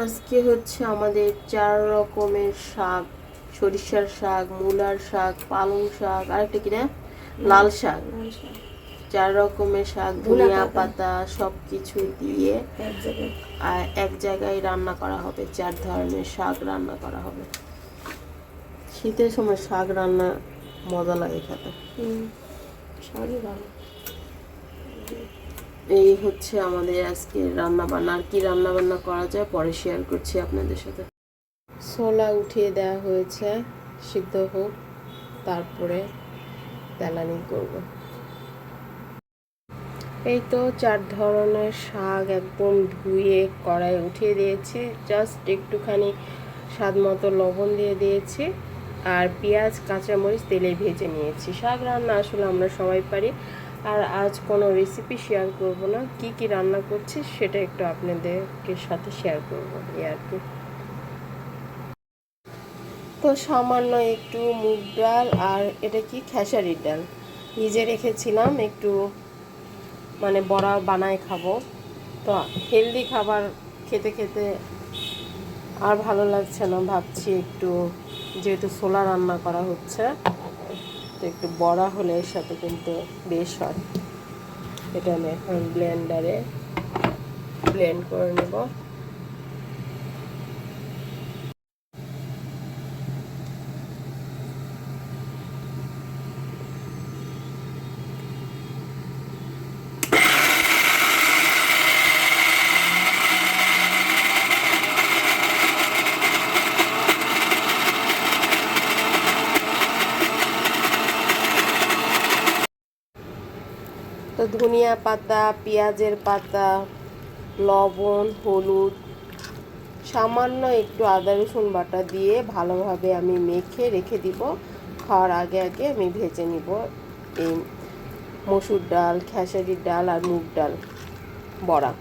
আজকে হচ্ছে আমাদের 4 রকমের শাক, সরিষার শাক, মূলার শাক, পালং শাক, আরেকটা কি না, লাল শাক। 4 রকমের শাক, ধনিয়া পাতা সবকিছু দিয়ে এক জায়গায় রান্না করা হবে। 4 ধরনের শাক রান্না করা হবে। শীতের সময় শাক রান্না মজা লাগে খেতে। শাকই ভালো। এই হচ্ছে আমাদের আজকে রান্না বান্না। আর কি রান্না বান্না করা যায় পরে শেয়ার করছি আপনাদের সাথে। ছোলা উঠিয়ে দেওয়া হয়েছে, সিদ্ধ হোক, তারপরে তেলানি করব। এই তো 4 ধরনের শাক একদম ধুয়ে কড়াই উঠিয়ে দিয়েছি। জাস্ট একটুখানি স্বাদ মতো লবণ দিয়ে দিয়েছি, আর পেঁয়াজ কাঁচামরিচ তেলে ভেজে নিয়েছি। শাক রান্না আসলে আমরা সবাই পারি। আর আজ কোনো রেসিপি শেয়ার করব না, কি কি রান্না করছি সেটা একটু আপনাদেরকে সাথে শেয়ার করব এই আর কি। তো সামান্য একটু মুগ ডাল আর এটা কি খেসারির ডাল ভিজে রেখেছিলাম, একটু মানে বড়া বানায় খাবো। তো হেলদি খাবার খেতে খেতে আর ভালো লাগছে না, ভাবছি একটু যেহেতু ছোলা রান্না করা হচ্ছে তো একটু বড়া হলে এর সাথে কিন্তু বেশ হয়। এটা আমি এখন ব্লেন্ডারে ব্লেন্ড করে নেব। তো ধনিয়া পাতা, পেঁয়াজের পাতা, লবণ, হলুদ, সামান্য একটু আদা রসুন বাটা দিয়ে ভালোভাবে আমি মেখে রেখে দিব। খাওয়ার আগে আগে আমি ভেজে নিব এই মসুর ডাল, খেসারির ডাল আর মুগ ডাল বড়া।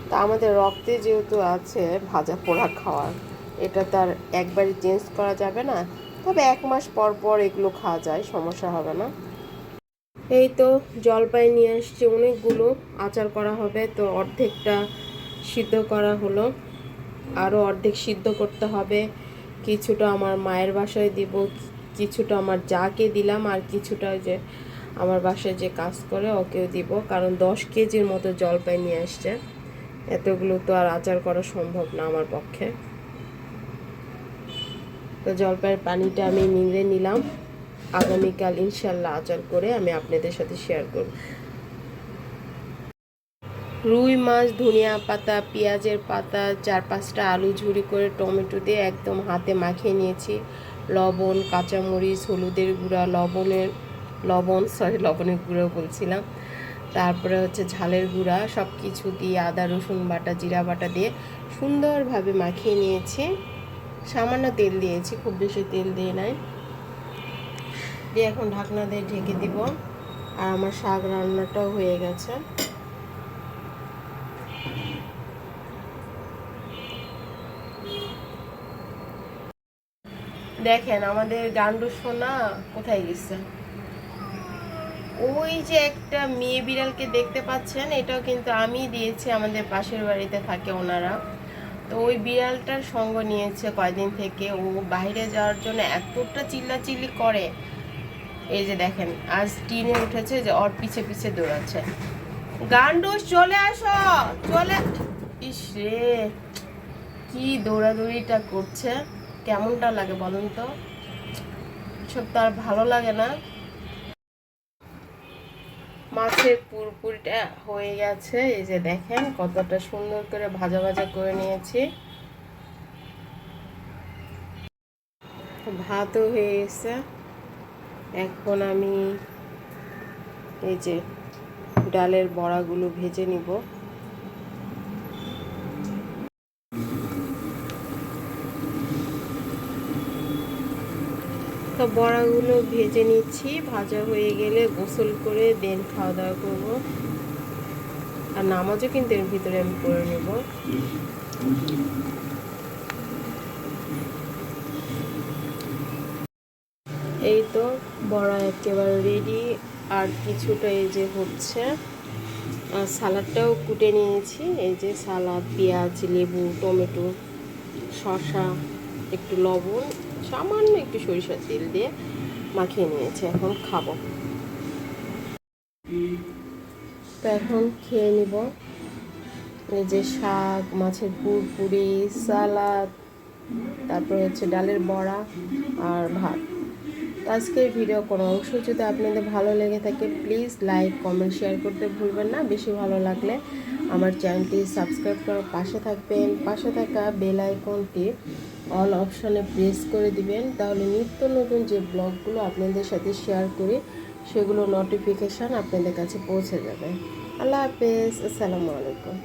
তা আমাদের রক্তে যেহেতু আছে ভাজা পোড়া খাওয়ার, এটা তার একবারই চেঞ্জ করা যাবে না। তবে 1 মাস পর পর এগুলো খাওয়া যায়, সমস্যা হবে না। এই তো জলপাই নিয়ে আসছি অনেকগুলো, আচার করা হবে। তো অর্ধেকটা সিদ্ধ করা হলো, আরও অর্ধেক সিদ্ধ করতে হবে। কিছুটা আমার মায়ের বাসায় দিব, কিছুটা আমার যাকে দিলাম, আর কিছুটা যে আমার বাসায় যে কাজ করে ওকেও দিব। কারণ 10 কেজির মতো জলপাই নিয়ে আসছে, এতগুলো তো আর আচার করা সম্ভব না আমার পক্ষে। তো জলপাইয়ের পানিটা আমি নিংড়ে নিলাম, আগামীকাল ইনশাল্লাহ আচার করে আমি আপনাদের সাথে শেয়ার করব। রুই মাছ, ধনিয়া পাতা, পেঁয়াজের পাতা, 4-5টা আলু ঝুরি করে টমেটো দিয়ে একদম হাতে মাখিয়ে নিয়েছি। লবণ, কাঁচামরিচ, হলুদের গুঁড়া, লবণের গুঁড়ো বলছিলাম, তারপরে হচ্ছে ঝালের গুঁড়া, সব কিছু দিয়ে আদা রসুন বাটা, জিরা বাটা দিয়ে সুন্দরভাবে মাখিয়ে নিয়েছি। সামান্য তেল দিয়েছি, খুব বেশি তেল দিয়ে নাই। দিয়ে এখন ঢাকনা দিয়ে ঢেকে দিব। আর আমার শাক রান্নাটাও হয়ে গেছে। দেখেন আমাদের গান্ডু সোনা কোথায় গেছে। ওই যে একটা মেয়ে বিড়ালকে দেখতে পাচ্ছেন, এটাও কিন্তু আমি দিয়েছি, আমাদের পাশের বাড়িতে থাকে ওনারা। তো ওই বিড়ালটার সঙ্গ নিয়েছে কয়দিন থেকে। ও বাইরে যাওয়ার জন্য এতটা চিল্লাচিল্লি করে, এই যে দেখেন আজ টিনে উঠেছে যে ওর পিছে পিছে দৌড়াচ্ছে। গান্ডুস চলে আসো, চলে। ইস রে, কি দৌড়াদৌড়িটা করছে, কেমনটা লাগে বলুন তো, সব তার ভালো লাগে না। মাছের পুরপুরিটা হয়ে গেছে, এই যে দেখেন কতটা সুন্দর করে ভাজা ভাজা করে নিয়েছি। ভাতও হয়ে গেছে। এখন আমি এই যে ডালের বড়াগুলো ভেজে নিব। তো বড়াগুলো ভেজে নিচ্ছি, ভাজা হয়ে গেলে গোসল করে দেন খাওয়া দাওয়া করবো। আর নামাজও কিন্তু এর ভিতরে আমি পড়ে নেব। এই তো বড়া একেবারে রেডি, আর কিছুটা এই যে হচ্ছে। সালাডটাও কুটে নিয়েছি। এই যে সালাদ, পেঁয়াজ, লেবু, টমেটো, শসা, একটু লবণ, সামান্য একটু সরিষার তেল দিয়ে মাখিয়ে নিয়েছি। এখন খাবো। তো এখন খেয়ে নিব। এই যে শাক, মাছের পুরপুরি, সালাদ, তারপর হচ্ছে ডালের বড়া আর ভাত। আজকের ভিডিও কোনো অংশ যদি আপনাদের ভালো লেগে থাকে প্লিজ লাইক, কমেন্ট, শেয়ার করতে ভুলবেন না। বেশি ভালো লাগলে আমার চ্যানেলটি সাবস্ক্রাইব করে পাশে থাকবেন। পাশে থাকা বেল আইকনটি অল অপশনে প্রেস করে দিবেন, তাহলে নিত্য নতুন যে ব্লগগুলো আপনাদের সাথে শেয়ার করি সেগুলো নোটিফিকেশান আপনাদের কাছে পৌঁছে যাবে। আল্লাহ হাফেজ, আসসালামু আলাইকুম।